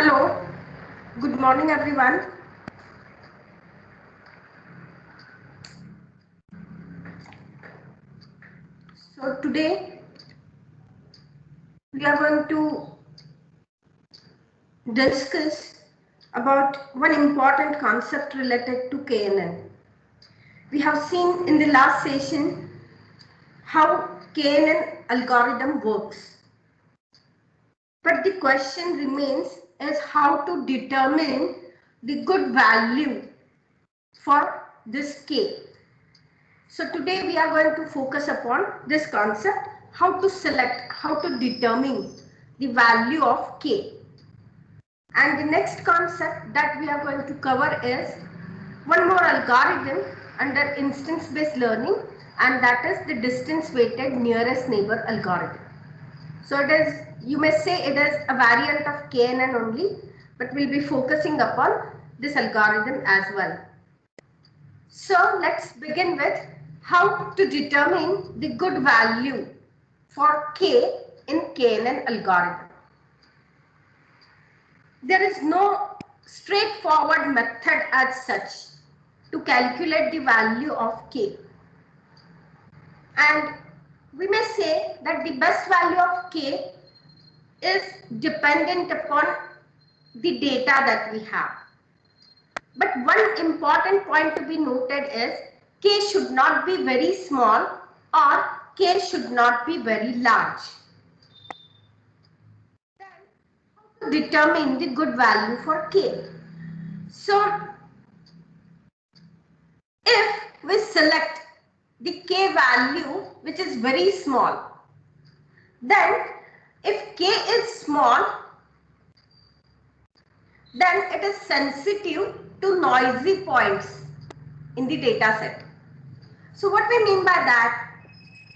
Hello, good morning everyone. So today we are going to discuss about one important concept related to KNN. We have seen in the last session how KNN algorithm works. But the question remains is how to determine the good value for this K. So today we are going to focus upon this concept, how to select, how to determine the value of K. And the next concept that we are going to cover is one more algorithm under instance-based learning, and that is the distance-weighted nearest neighbor algorithm. So it is, you may say it is a variant of KNN only, but we'll be focusing upon this algorithm as well. So let's begin with how to determine the good value for K in KNN algorithm. There is no straightforward method as such to calculate the value of K. And we may say that the best value of K is dependent upon the data that we have. But one important point to be noted is K should not be very small or K should not be very large. Then how to determine the good value for K? So if we select the K value which is very small, then if K is small, then it is sensitive to noisy points in the data set. So what we mean by that?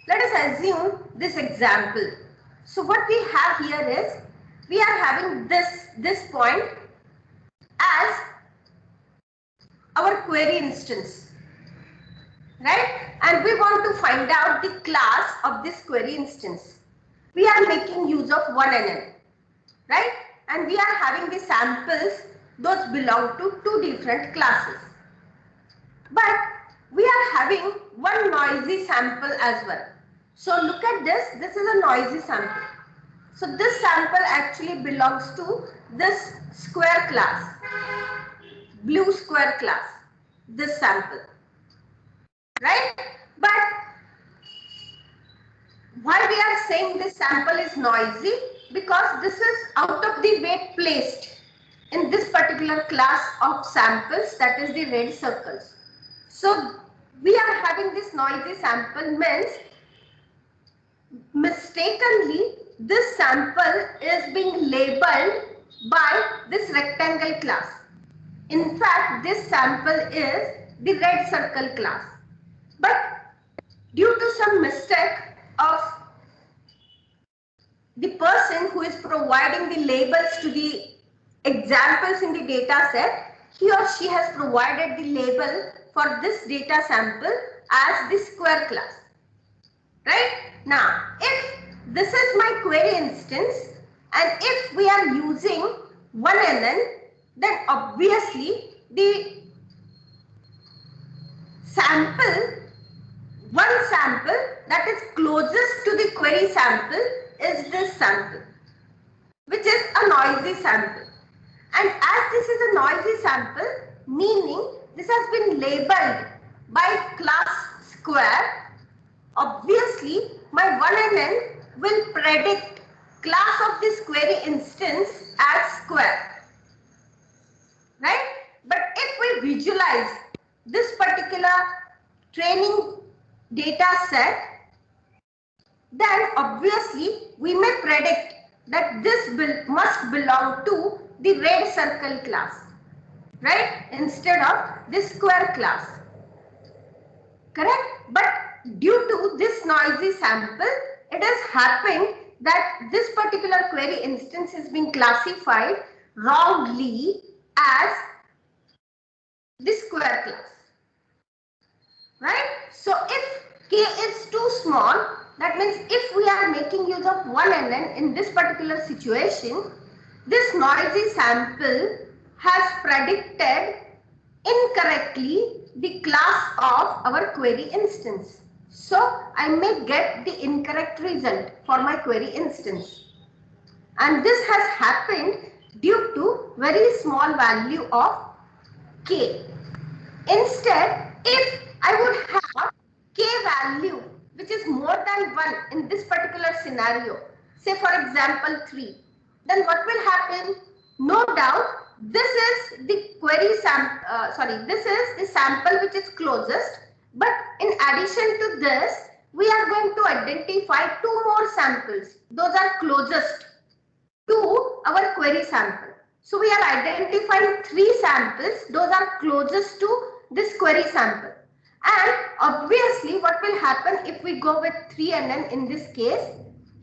Let us assume this example. So what we have here is we are having this point as our query instance, right? And we want to find out the class of this query instance. We are making use of 1NN, right? And we are having the samples, those belong to two different classes. But we are having one noisy sample as well. So look at this is a noisy sample. So this sample actually belongs to this square class, blue square class, this sample, right? But why we are saying this sample is noisy? Because this is out of the way placed in this particular class of samples, that is the red circles. So we are having this noisy sample means mistakenly this sample is being labeled by this rectangle class. In fact, this sample is the red circle class. But due to some mistake of the person who is providing the labels to the examples in the data set, he or she has provided the label for this data sample as the square class. Right? Now, if this is my query instance and if we are using 1NN, then obviously the sample, one sample that is closest to the query sample is this sample, which is a noisy sample. And as this is a noisy sample, meaning this has been labeled by class square, obviously my 1NN will predict class of this query instance as square, right? But if we visualize this particular training data set, then obviously we may predict that this must belong to the red circle class, right? Instead of this square class, correct? But due to this noisy sample, it has happened that this particular query instance is being classified wrongly as the square class, right? So if K is too small, that means if we are making use of 1NN in this particular situation, this noisy sample has predicted incorrectly the class of our query instance. So I may get the incorrect result for my query instance. And this has happened due to very small value of k. Instead, if I would have k value which is more than 1 in this particular scenario, say for example 3, then what will happen? No doubt this is the query sample, this is the sample which is closest, but in addition to this we are going to identify 2 more samples. Those are closest to our query sample. So we are identifying 3 samples. Those are closest to this query sample. And obviously what will happen if we go with 3NN in this case,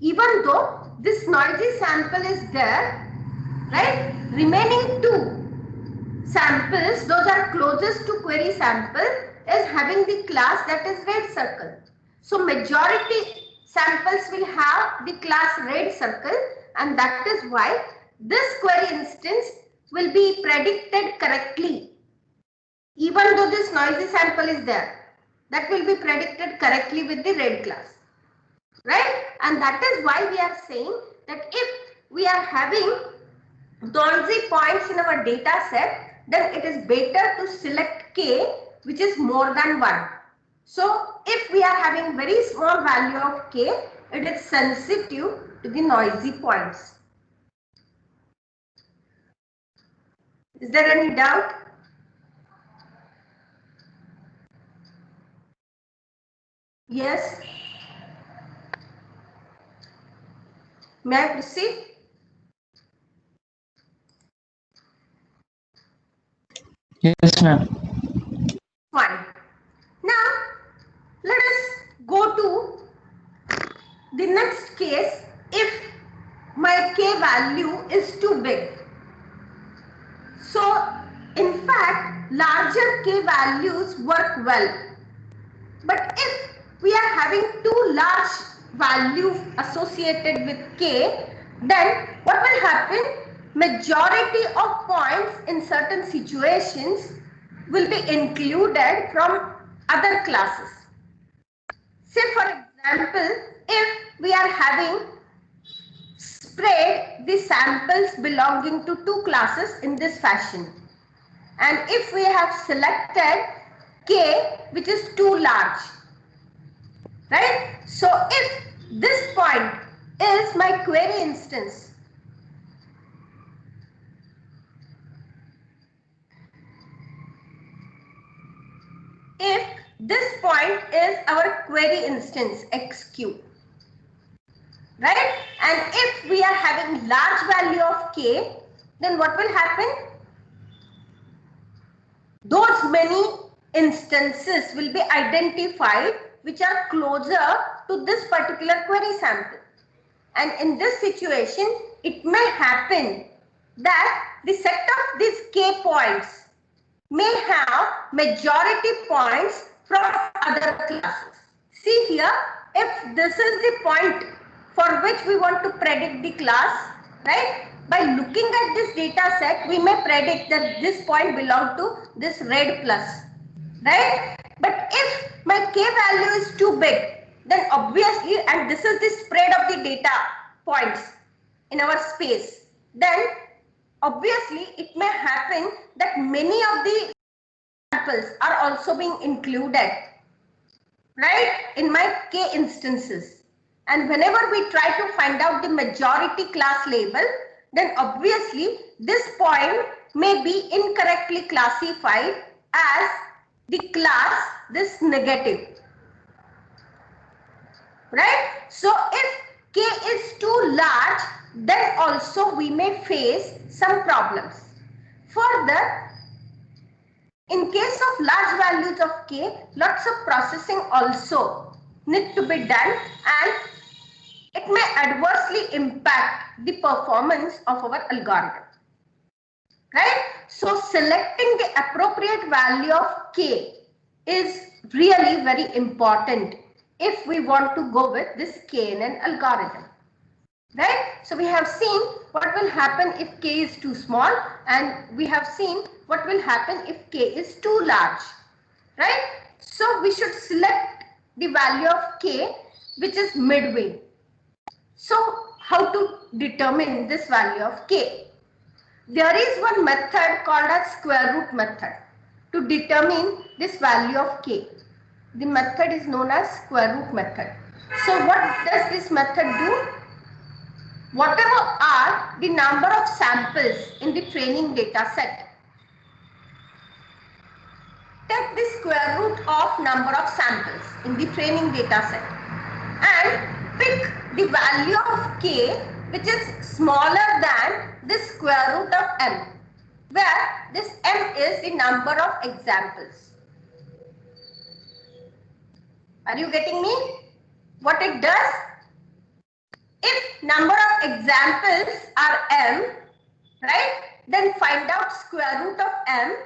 even though this noisy sample is there, right? Remaining 2 samples, those are closest to query sample, is having the class that is red circle. So majority samples will have the class red circle, and that is why this query instance will be predicted correctly. Even though this noisy sample is there, that will be predicted correctly with the red class, right? And that is why we are saying that if we are having noisy points in our data set, then it is better to select k which is more than 1. So if we are having very small value of k, it is sensitive to the noisy points. Is there any doubt? Yes. May I proceed? Yes, ma'am. Fine. Now let us go to the next case. If my k value is too big, so in fact larger k values work well, but if we are having too large value associated with k, then what will happen? Majority of points in certain situations will be included from other classes. Say for example, if we are having spread the samples belonging to 2 classes in this fashion, and if we have selected k which is too large, right? So if this point is my query instance, if this point is our query instance xq, right? And if we are having large value of k, then what will happen? Those many instances will be identified which are closer to this particular query sample. And in this situation, it may happen that the set of these k points may have majority points from other classes. See here, if this is the point for which we want to predict the class, right? By looking at this data set, we may predict that this point belongs to this red plus, right? But if my k value is too big, then obviously, and this is the spread of the data points in our space, then obviously it may happen that many of the samples are also being included, right, in my k instances. And whenever we try to find out the majority class label, then obviously this point may be incorrectly classified as the class this negative, right? So if k is too large, then also we may face some problems. Further, in case of large values of k, lots of processing also need to be done, and it may adversely impact the performance of our algorithm, right? So selecting the appropriate value of k is really very important if we want to go with this KNN algorithm. right? So we have seen what will happen if k is too small, and we have seen what will happen if k is too large, right? So we should select the value of k which is midway. So how to determine this value of k? There is one method called as square root method to determine this value of k. The method is known as square root method. So what does this method do? Whatever are the number of samples in the training data set, take the square root of number of samples in the training data set and pick the value of k which is smaller than the square root of m, where this m is the number of examples. Are you getting me? What it does? If number of examples are m, right, then find out square root of m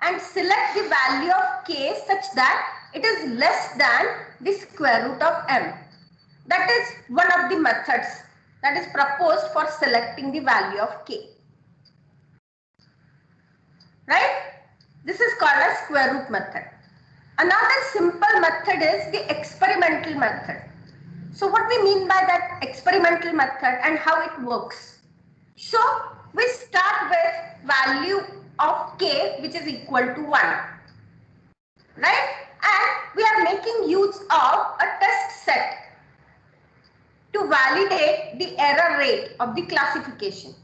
and select the value of k such that it is less than the square root of m. That is one of the methods that is proposed for selecting the value of k. Right? This is called as square root method. Another simple method is the experimental method. So what we mean by that experimental method and how it works? So we start with value of k which is equal to 1, right? And we are making use of a test set to validate the error rate of the classification,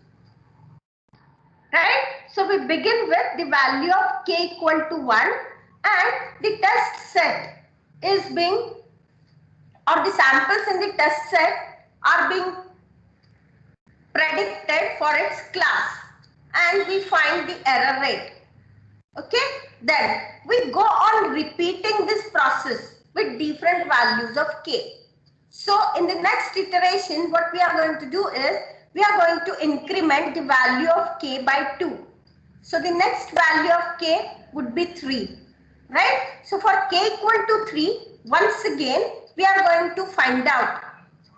right? So we begin with the value of k equal to 1 and the test set is being, or the samples in the test set are being predicted for its class, and we find the error rate. Okay, then we go on repeating this process with different values of k. So in the next iteration, what we are going to do is we are going to increment the value of k by 2. So the next value of k would be 3, right? So for k equal to 3, once again we are going to find out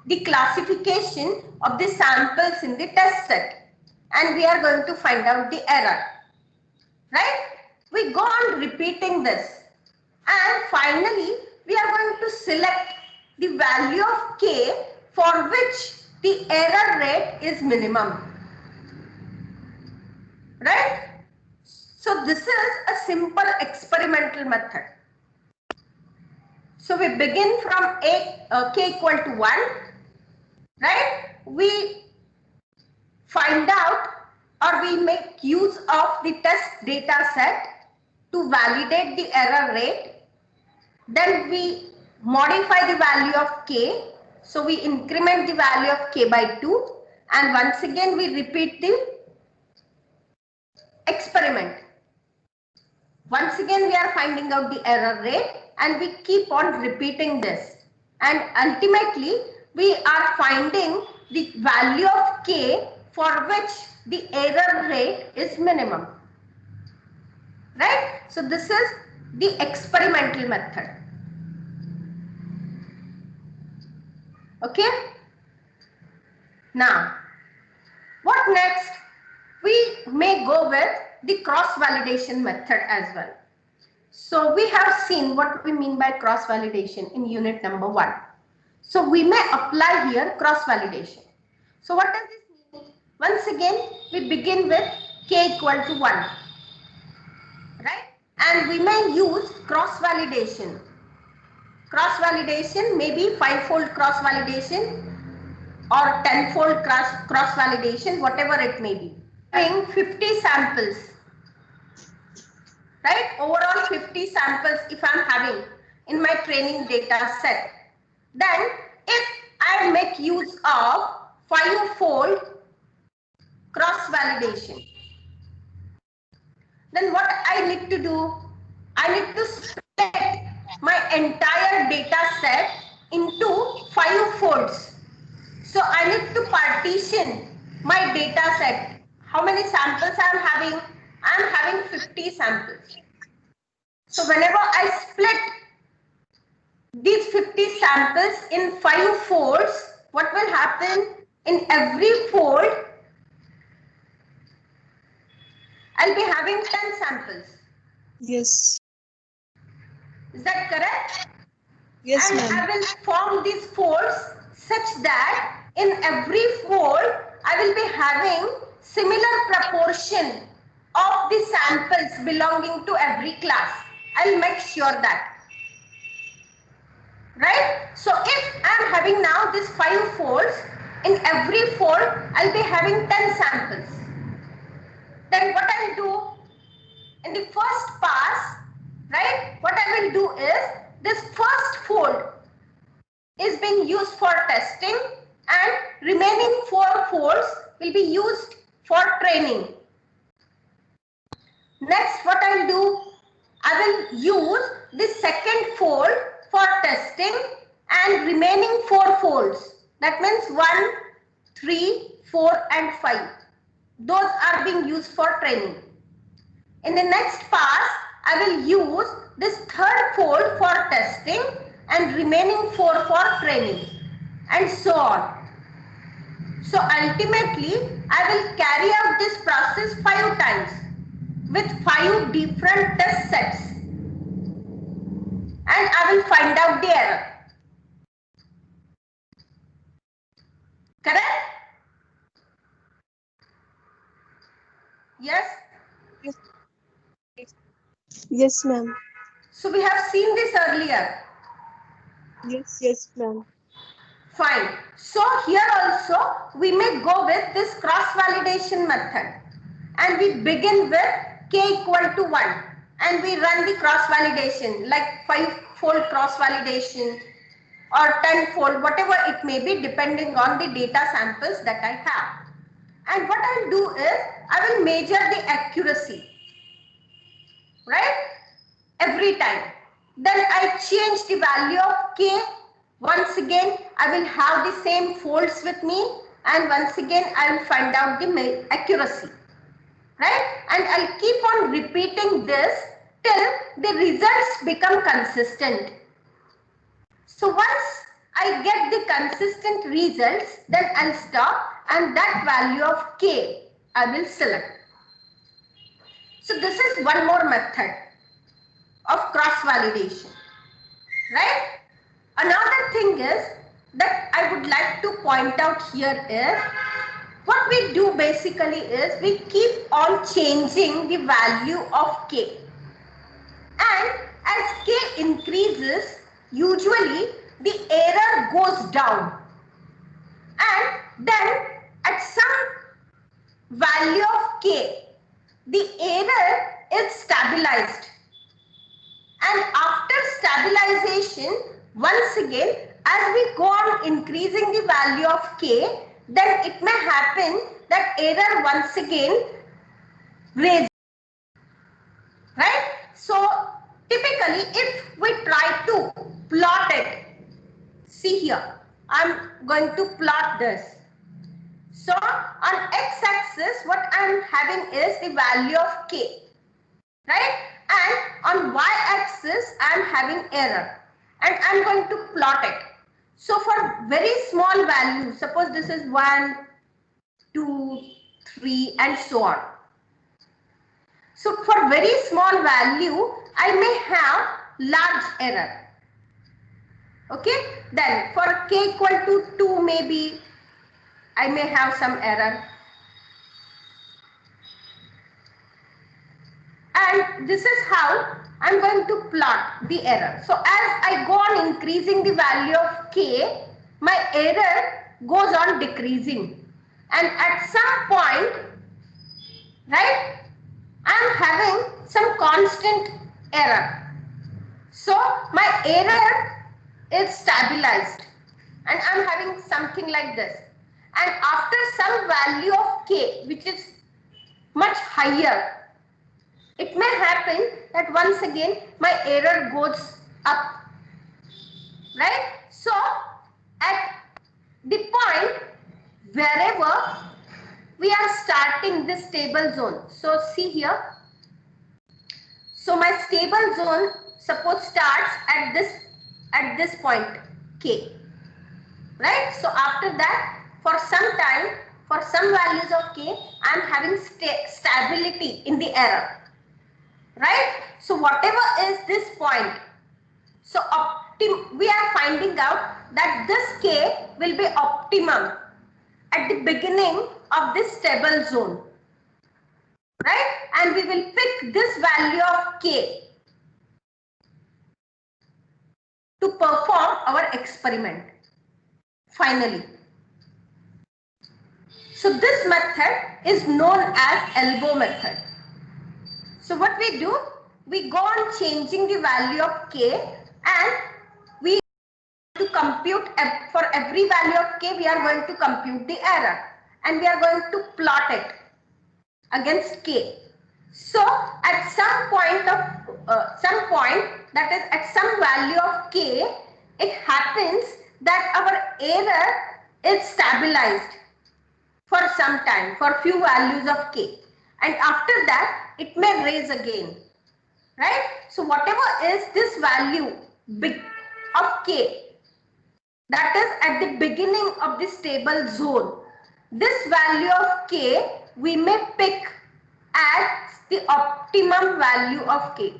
the classification of the samples in the test set, and we are going to find out the error, right? We go on repeating this, and finally we are going to select the value of k for which the error rate is minimum, right? So this is a simple experimental method. So we begin from k equal to 1, right? We find out, or we make use of the test data set to validate the error rate. Then we modify the value of k. So we increment the value of k by 2, and once again we repeat the experiment. Once again we are finding out the error rate, and we keep on repeating this, and ultimately we are finding the value of k for which the error rate is minimum, right? So this is the experimental method. Okay, now what next? We may go with the cross validation method as well. So we have seen what we mean by cross validation in unit number 1. So we may apply here cross validation. So what does this mean? Once again we begin with k equal to 1, right? And we may use cross validation. Cross validation may be 5-fold cross validation or 10-fold cross validation, whatever it may be. Having 50 samples, right? Overall 50 samples if I'm having in my training data set, then if I make use of 5-fold cross validation, then what I need to do? I need to split my entire data set into 5 folds. So I need to partition my data set. How many samples I'm having? I'm having 50 samples. So whenever I split these 50 samples in 5 folds, what will happen in every fold, I'll be having 10 samples. Yes. Is that correct? Yes, And ma'am. I will form these folds such that in every fold, I will be having similar proportion of the samples belonging to every class. I'll make sure that. Right? So if I'm having now these 5 folds, in every fold, I'll be having 10 samples. Then what I'll do in the first pass, right? What I will do is this first fold is being used for testing and remaining 4 folds will be used for training. Next, what I'll do, I will use the second fold for testing and remaining 4 folds. That means 1, 3, 4 and 5. Those are being used for training. In the next pass, I will use this third fold for testing and remaining 4 for training and so on. So ultimately, I will carry out this process 5 times with 5 different test sets and I will find out the error. Correct? Yes? Yes, ma'am. So we have seen this earlier. Yes, ma'am. Fine. So here also we may go with this cross-validation method and we begin with k equal to 1 and we run the cross-validation like 5-fold cross-validation or 10-fold, whatever it may be depending on the data samples that I have. And what I'll do is I will measure the accuracy, right? Every time. Then I change the value of k. Once again, I will have the same folds with me and once again I will find out the accuracy, right? And I'll keep on repeating this till the results become consistent. So once I get the consistent results, then I'll stop and that value of k I will select. So this is one more method of cross-validation, right? Another thing is that I would like to point out here is what we do basically is we keep on changing the value of k. And as k increases, usually the error goes down. And then at some value of k, the error is stabilized. And after stabilization, once again, as we go on increasing the value of k, then it may happen that error once again raises. Right? So, typically, if we try to plot it, see here, I'm going to plot this. So, on x-axis, what I'm having is the value of k. Right? And on y-axis, I am having error and I am going to plot it. So for very small values, suppose this is 1, 2, 3 and so on. So for very small value, I may have large error. Okay, then for k equal to 2 maybe, I may have some error. And this is how I'm going to plot the error. So as I go on increasing the value of k, my error goes on decreasing. And at some point, right, I'm having some constant error. So my error is stabilized. And I'm having something like this. And after some value of k, which is much higher, it may happen that once again my error goes up, right? So at the point wherever we are starting this stable zone, so see here, so my stable zone suppose starts at this point k, right? So after that for some time, for some values of k, I am having stability in the error, right? So whatever is this point, so we are finding out that this k will be optimum at the beginning of this stable zone, right? And we will pick this value of k to perform our experiment finally. So this method is known as elbow method. So what we do, we go on changing the value of k, and we to compute for every value of k, we are going to compute the error, and we are going to plot it against k. So at some point that is at some value of k, it happens that our error is stabilized for some time, for few values of k, and after that it may raise again, right? So whatever is this value of k, that is at the beginning of the stable zone, this value of k we may pick as the optimum value of k,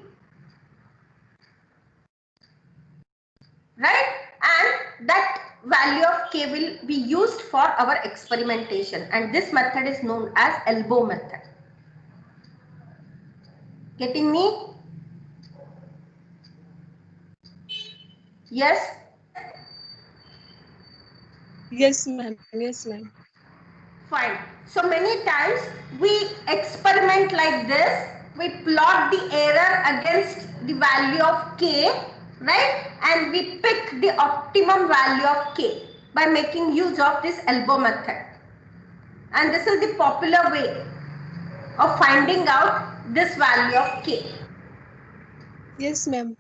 right? And that value of k will be used for our experimentation, and this method is known as elbow method. Getting me? Yes? Yes, ma'am. Yes, ma'am. Fine. So many times we experiment like this. We plot the error against the value of k, right? And we pick the optimum value of k by making use of this elbow method. And this is the popular way of finding out this value of k. Yes, ma'am.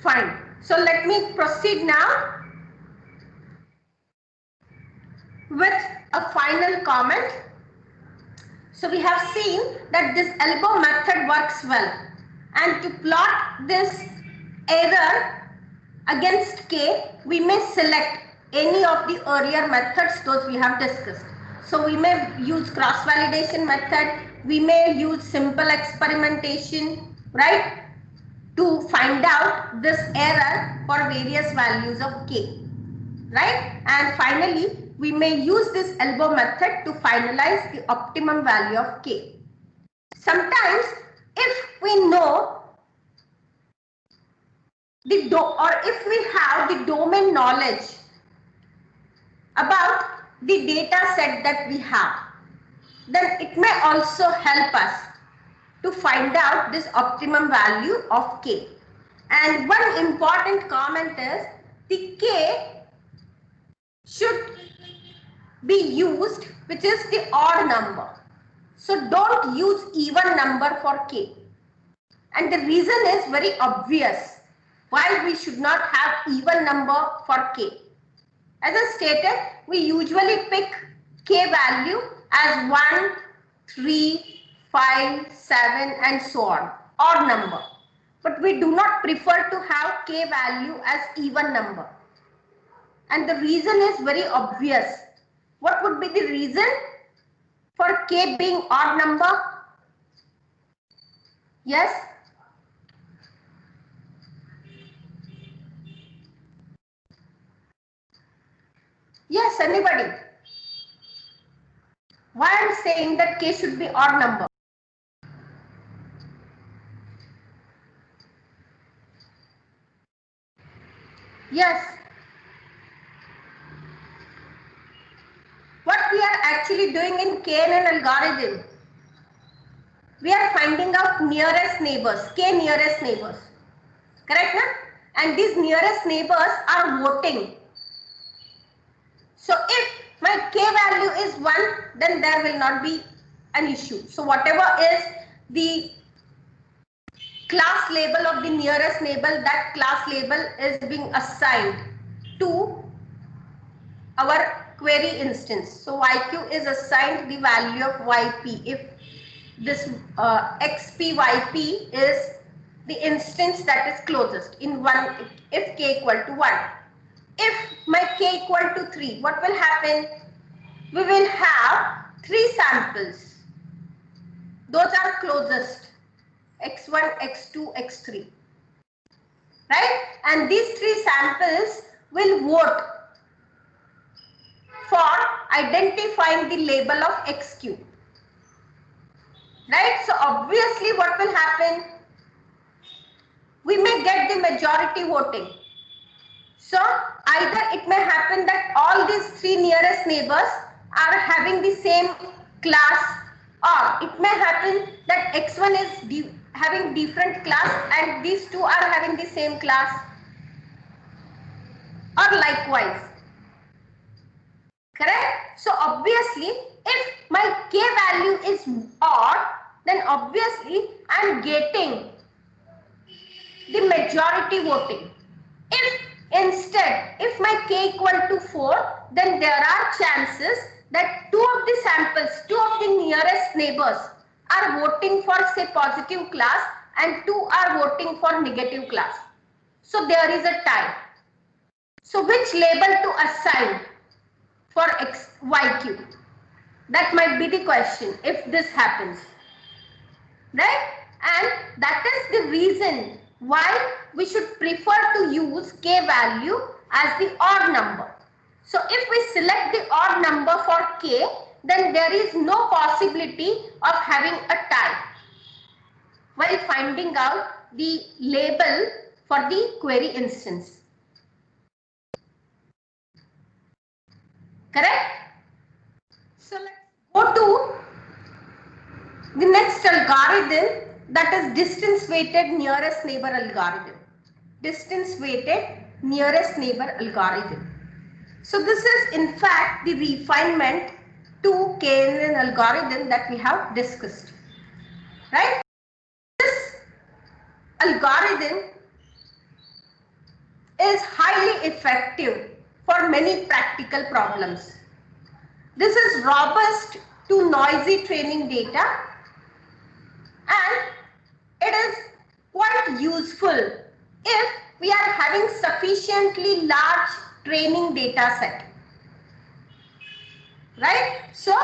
Fine. So let me proceed now with a final comment. So we have seen that this elbow method works well, and to plot this error against k, we may select any of the earlier methods those we have discussed. So we may use cross validation method, we may use simple experimentation, right, to find out this error for various values of k, right? And finally, we may use this elbow method to finalize the optimum value of k. Sometimes, if we know if we have the domain knowledge about the data set that we have, then it may also help us to find out this optimum value of k. And one important comment is the k should be used which is the odd number. So don't use even number for k. And the reason is very obvious why we should not have even number for k. As I stated, we usually pick k value as 1, 3, 5, 7 and so on, odd number. But we do not prefer to have k value as even number. And the reason is very obvious. What would be the reason for k being odd number? Yes? Yes, anybody? Why I am saying that k should be odd number? Yes. What we are actually doing in KNN algorithm, we are finding out nearest neighbors, k nearest neighbors. Correct, na? And these nearest neighbors are voting. So if my k value is 1, then there will not be an issue. So whatever is the class label of the nearest neighbor, that class label is being assigned to our query instance. So yq is assigned the value of yp if this xpyp is the instance that is closest in 1, if k equal to 1. If my k equal to 3, what will happen? we will have 3 samples. Those are closest, x1, x2, x3. Right? And these 3 samples will vote for identifying the label of xq. Right? So obviously what will happen? We may get the majority voting. So either it may happen that all these 3 nearest neighbors are having the same class, or it may happen that x1 is having different class and these 2 are having the same class, or likewise. Correct? So obviously if my k value is odd, then obviously I am getting the majority voting. If instead, if my k equal to 4, then there are chances that 2 of the samples, 2 of the nearest neighbors are voting for say positive class and 2 are voting for negative class. So there is a tie. So which label to assign for yq? That might be the question if this happens. Right? And that is the reason why we should prefer to use k value as the odd number. So if we select the odd number for k, then there is no possibility of having a tie while finding out the label for the query instance. Correct? So let's go to the next algorithm, that is distance weighted nearest neighbor algorithm. Distance weighted nearest neighbor algorithm. So this is in fact the refinement to KNN algorithm that we have discussed. Right? This algorithm is highly effective for many practical problems. This is robust to noisy training data, and it is quite useful if we are having sufficiently large training data set. Right? So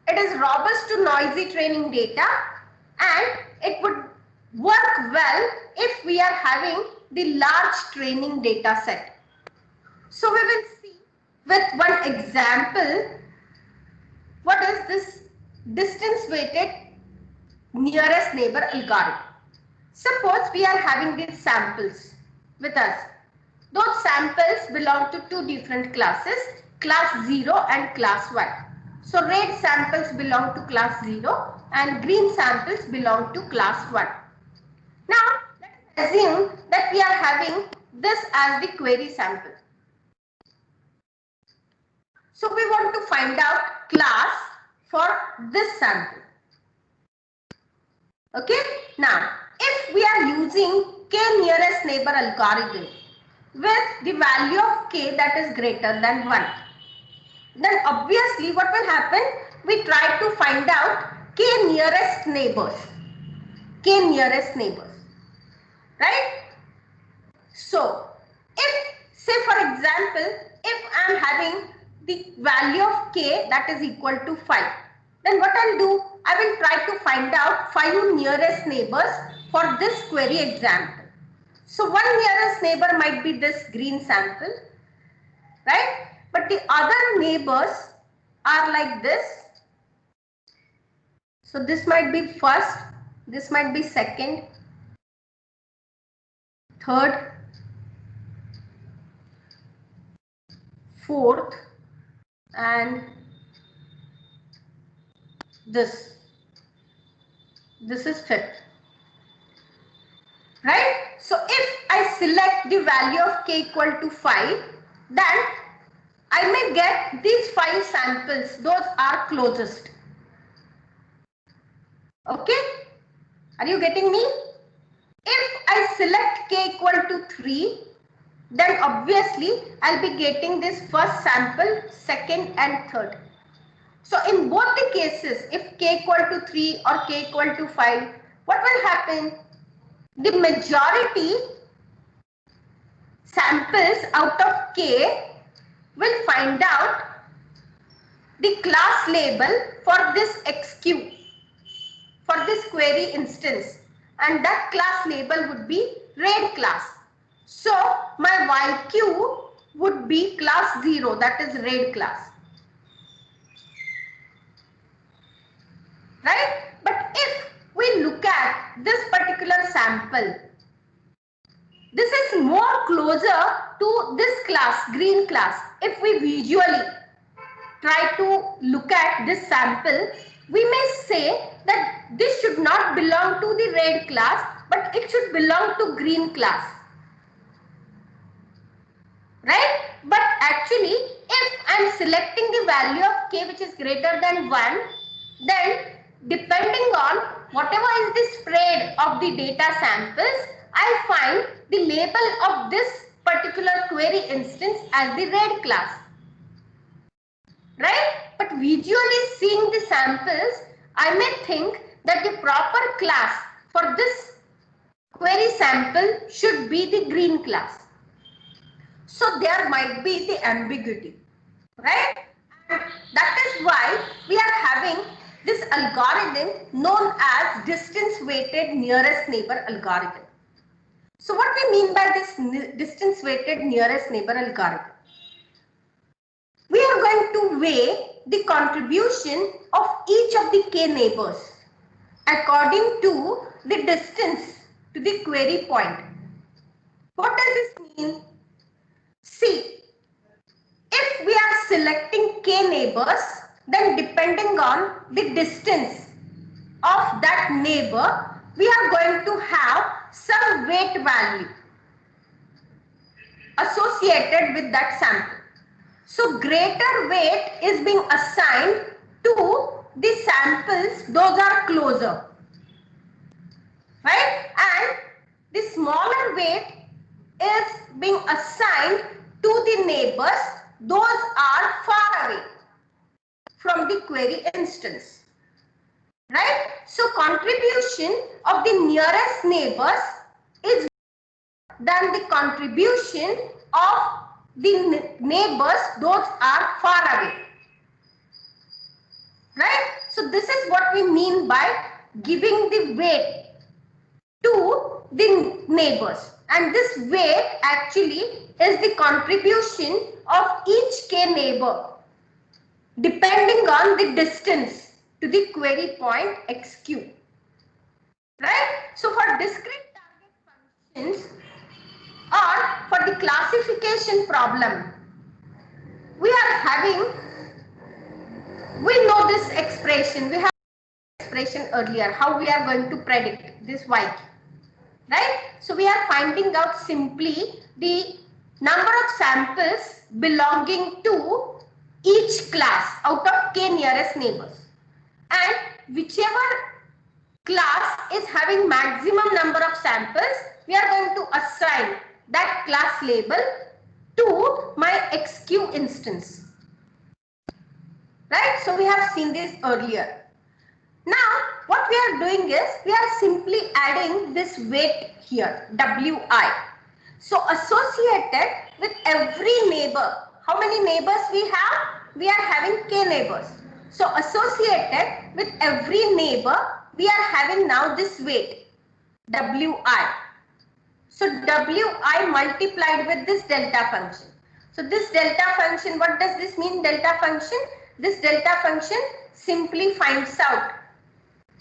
it is robust to noisy training data, and it would work well if we are having the large training data set. So we will see with one example what is this distance weighted nearest neighbor algorithm. Suppose we are having these samples with us. Those samples belong to 2 different classes, class 0 and class 1. So red samples belong to class 0 and green samples belong to class 1. Now let us assume that we are having this as the query sample. So we want to find out class for this sample. Okay. Now if we are using k nearest neighbor algorithm with the value of k that is greater than 1, then obviously what will happen? We try to find out k nearest neighbors. K nearest neighbors. Right? So if say for example, if I am having the value of k that is equal to 5, then what I'll do? I will try to find out 5 nearest neighbors for this query example. So one nearest neighbor might be this green sample, right? But the other neighbors are like this. So this might be first, this might be second, third, fourth, and this is fifth. Right? So if I select the value of k equal to 5, then I may get these 5 samples. Those are closest. Okay? Are you getting me? If I select k equal to 3, then obviously I'll be getting this first sample, second and third. So in both the cases, if k equal to 3 or k equal to 5, what will happen? The majority samples out of k will find out the class label for this XQ, for this query instance, and that class label would be red class. So my YQ would be class 0, that is red class. Right? But if we look at this particular sample, this is more closer to this class, green class. If we visually try to look at this sample, we may say that this should not belong to the red class, but it should belong to green class. Right? But actually, if I am selecting the value of k which is greater than 1, then depending on whatever is the spread of the data samples, I find the label of this particular query instance as the red class. Right? But visually seeing the samples, I may think that the proper class for this query sample should be the green class. So there might be the ambiguity, right? And that is why we are having this algorithm known as distance weighted nearest neighbor algorithm. So what we mean by this distance weighted nearest neighbor algorithm? We are going to weigh the contribution of each of the k neighbors according to the distance to the query point. What does this mean? See, if we are selecting k neighbors, then depending on the distance of that neighbor, we are going to have some weight value associated with that sample. So greater weight is being assigned to the samples, those are closer, right? And the smaller weight is being assigned to the neighbors, those are far away from the query instance, right? So contribution of the nearest neighbors is than the contribution of the neighbors, those are far away, right? So this is what we mean by giving the weight to the neighbors, and this weight actually is the contribution of each k neighbor depending on the distance to the query point XQ, right? So for discrete target functions or for the classification problem, we know this expression, we have expression earlier, how we are going to predict this YQ, right? So we are finding out simply the number of samples belonging to each class out of k nearest neighbors, and whichever class is having maximum number of samples, we are going to assign that class label to my XQ instance, right? So we have seen this earlier. Now what we are doing is we are simply adding this weight here, Wi. So associated with every neighbor, how many neighbors we have? We are having k neighbors. So associated with every neighbor, we are having now this weight, Wi. So Wi multiplied with this delta function. So this delta function, what does this mean, delta function? This delta function simply finds out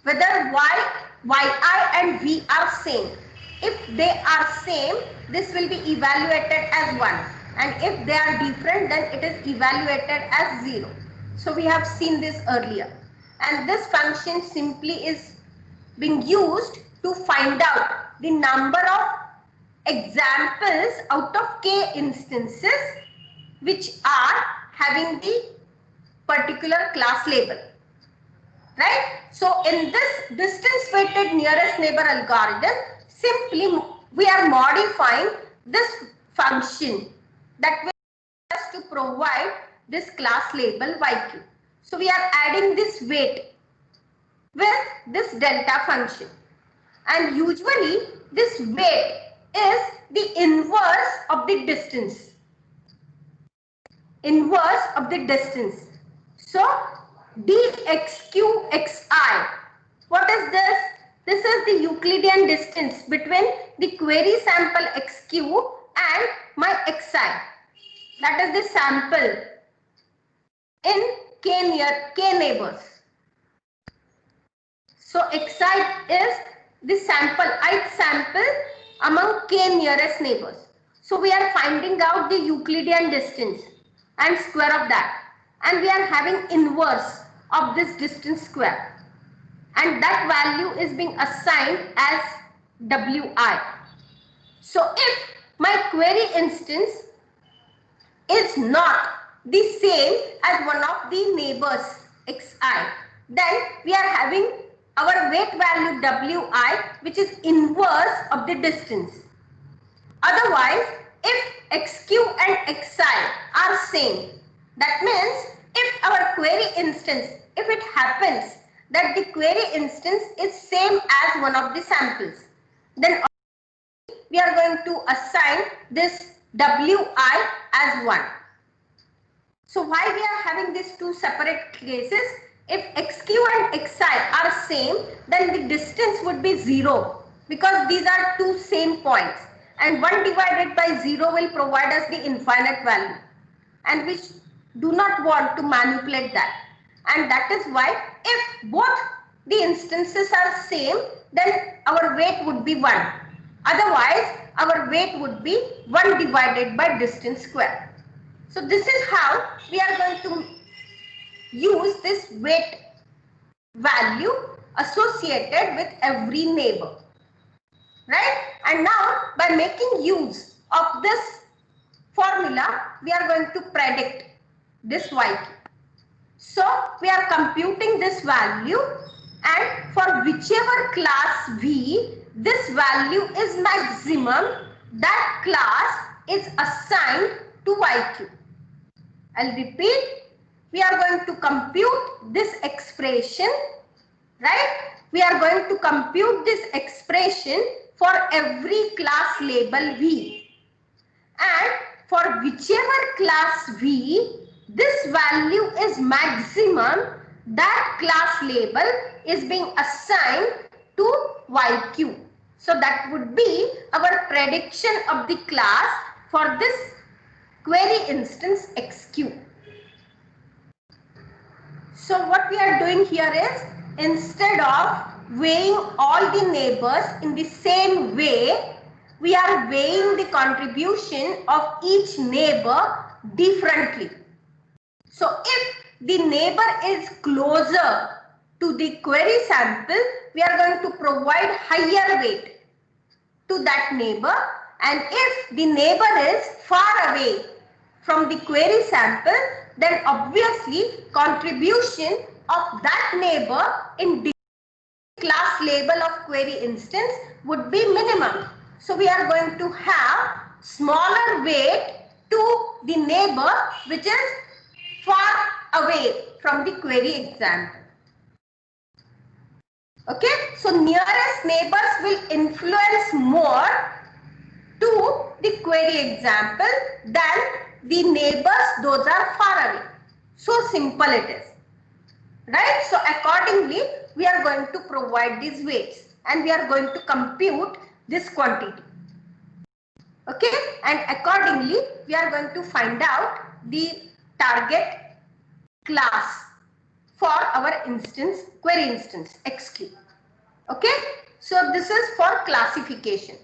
whether yi and v are same. If they are same, this will be evaluated as 1. And if they are different, then it is evaluated as 0. So we have seen this earlier. And this function simply is being used to find out the number of examples out of k instances which are having the particular class label, right? So in this distance weighted nearest neighbor algorithm, simply we are modifying this function that will help us to provide this class label YQ. So we are adding this weight with this delta function, and usually this weight is the inverse of the distance. So dxqxi, what is this? This is the Euclidean distance between the query sample xq and my xi. That is the sample in k neighbors. So xi is the sample, ith sample among k nearest neighbors. So we are finding out the Euclidean distance and square of that, and we are having inverse of this distance square, and that value is being assigned as wi. So if my query instance is not the same as one of the neighbors xi, then we are having our weight value wi, which is inverse of the distance. Otherwise, if xq and xi are same, that means if our query instance, if it happens that the query instance is same as one of the samples, then we are going to assign this wi as 1. So why we are having these two separate cases? If xq and xi are same, then the distance would be 0, because these are two same points, and 1 divided by 0 will provide us the infinite value, and we do not want to manipulate that. And that is why if both the instances are same, then our weight would be 1. Otherwise, our weight would be 1 divided by distance square. So this is how we are going to use this weight value associated with every neighbor, right? And now by making use of this formula, we are going to predict this yq. So we are computing this value, and for whichever class V this value is maximum, that class is assigned to yq. I'll repeat. We are going to compute this expression, right? We are going to compute this expression for every class label V. And for whichever class V this value is maximum, that class label is being assigned to yq. So that would be our prediction of the class for this query instance xq. So what we are doing here is, instead of weighing all the neighbors in the same way, we are weighing the contribution of each neighbor differently. So if the neighbor is closer to the query sample, we are going to provide higher weight to that neighbor, and if the neighbor is far away from the query sample, then obviously contribution of that neighbor in the class label of query instance would be minimum. So we are going to have smaller weight to the neighbor which is far away from the query example. Okay, so nearest neighbors will influence more to the query example than the neighbors those are far away. So simple it is, right? So accordingly we are going to provide these weights, and we are going to compute this quantity. Okay, and accordingly we are going to find out the target class for our instance, query instance xq. Okay, so this is for classification.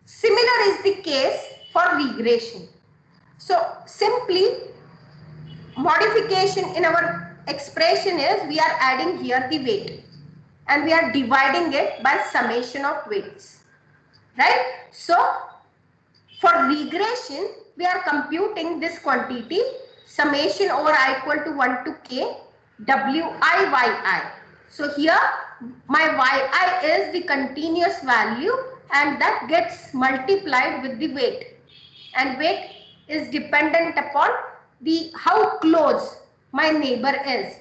Similar is the case for regression. So simply modification in our expression is, we are adding here the weight and we are dividing it by summation of weights, right? So for regression we are computing this quantity summation over I equal to 1 to k wi yi. So here my yi is the continuous value, and that gets multiplied with the weight, and weight is dependent upon the how close my neighbor is,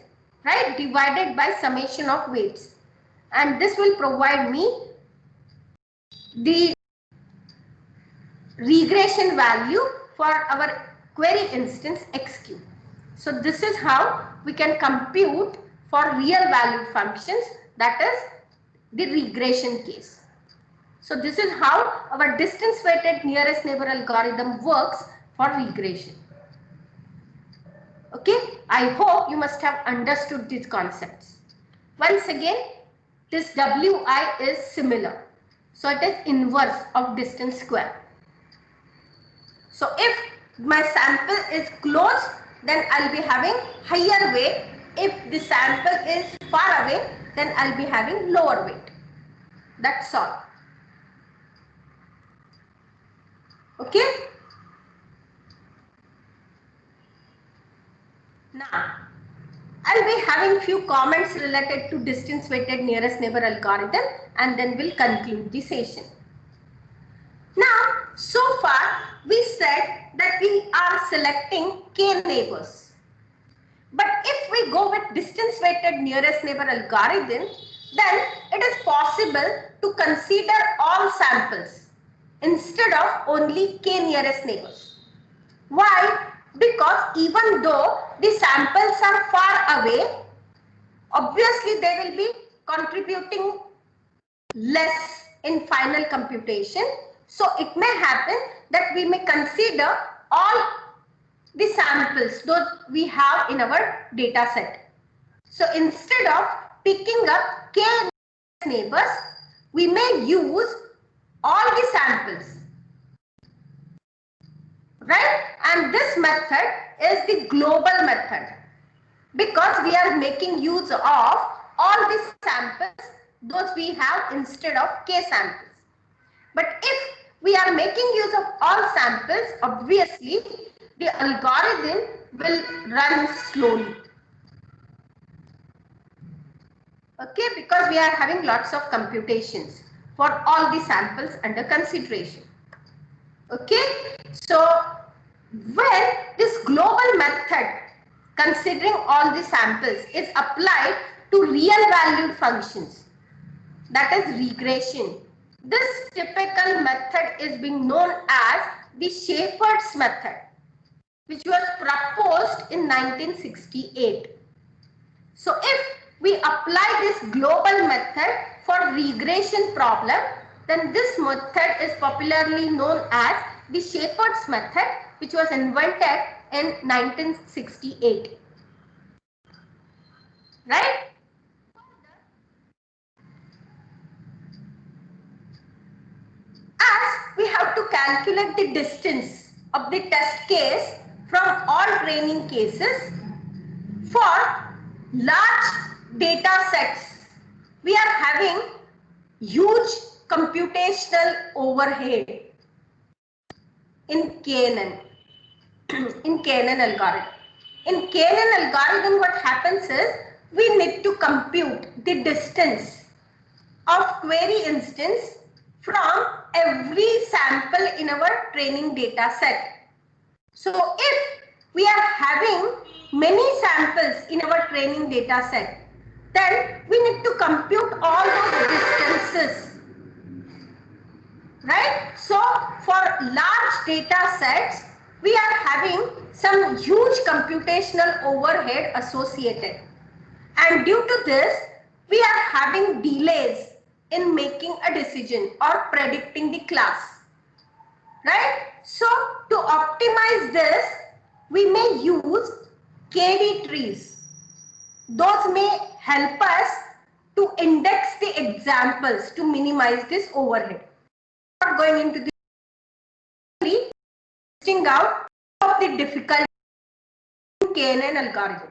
right, divided by summation of weights, and this will provide me the regression value for our query instance xq. So this is how we can compute for real valued functions, that is the regression case. So this is how our distance weighted nearest neighbor algorithm works for regression. Okay, I hope you must have understood these concepts. Once again, this Wi is similar. So it is inverse of distance square. So if my sample is close, then I'll be having higher weight. If the sample is far away, then I'll be having lower weight. That's all. Okay. Now, I'll be having few comments related to distance weighted nearest neighbor algorithm, and then we'll conclude the session. Now, so far we said that we are selecting k neighbors. But if we go with distance weighted nearest neighbor algorithm, then it is possible to consider all samples instead of only k nearest neighbors. Why? Because even though the samples are far away, obviously they will be contributing less in final computation. So it may happen that we may consider all the samples those we have in our data set. So instead of picking up k neighbors, we may use all the samples. Right? And this method is the global method, because we are making use of all the samples those we have instead of k samples. But if we are making use of all samples, obviously the algorithm will run slowly. Okay, because we are having lots of computations for all the samples under consideration. Okay, so when this global method considering all the samples is applied to real valued functions, that is regression, this typical method is being known as the Schaefer's method, which was proposed in 1968. So if we apply this global method for regression problem, then this method is popularly known as the Schaefer's method, which was invented in 1968. Right? As we have to calculate the distance of the test case from all training cases, for large data sets, we are having huge computational overhead in KNN, in KNN algorithm. In KNN algorithm, what happens is we need to compute the distance of query instance from every sample in our training data set. So if we are having many samples in our training data set, then we need to compute all those distances. Right? So for large data sets, we are having some huge computational overhead associated. And due to this, we are having delays in making a decision or predicting the class. Right? So to optimize this, we may use KD trees. Those may help us to index the examples to minimize this overhead. Not going into the listing out of the difficulty in KNN algorithm.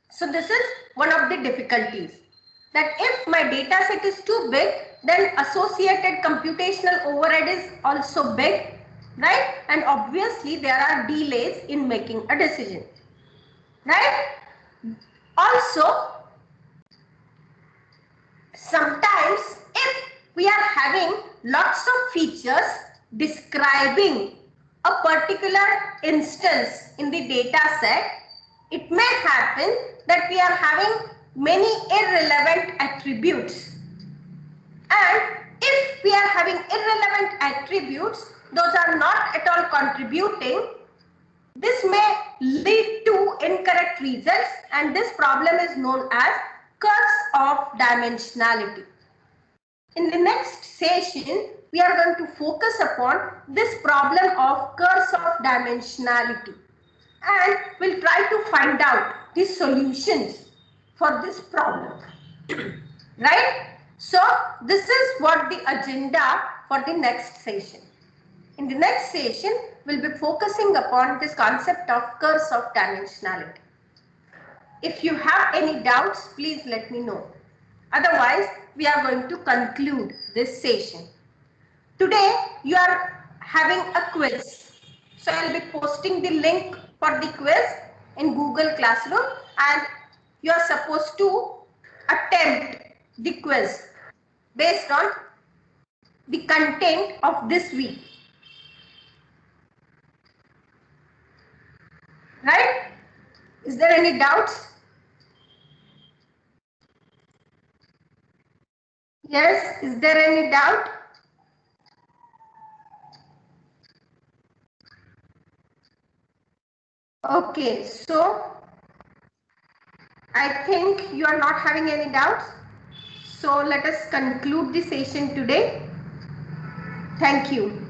So this is one of the difficulties, that if my data set is too big, then associated computational overhead is also big, right? And obviously there are delays in making a decision, right? Also, sometimes if we are having lots of features describing a particular instance in the data set, it may happen that we are having many irrelevant attributes. And if we are having irrelevant attributes, those are not at all contributing, This may lead to incorrect results, and this problem is known as curse of dimensionality. In the next session, we are going to focus upon this problem of curse of dimensionality, and we'll try to find out the solutions for this problem. Right? So, this is what the agenda for the next session. In the next session, we'll be focusing upon this concept of curse of dimensionality. If you have any doubts, please let me know. Otherwise, we are going to conclude this session. Today, you are having a quiz. So, I will be posting the link for the quiz in Google Classroom, and you are supposed to attempt the quiz based on the content of this week. Right? Is there any doubts? Yes, is there any doubt? Okay, so I think you are not having any doubts. So let us conclude the session today. Thank you.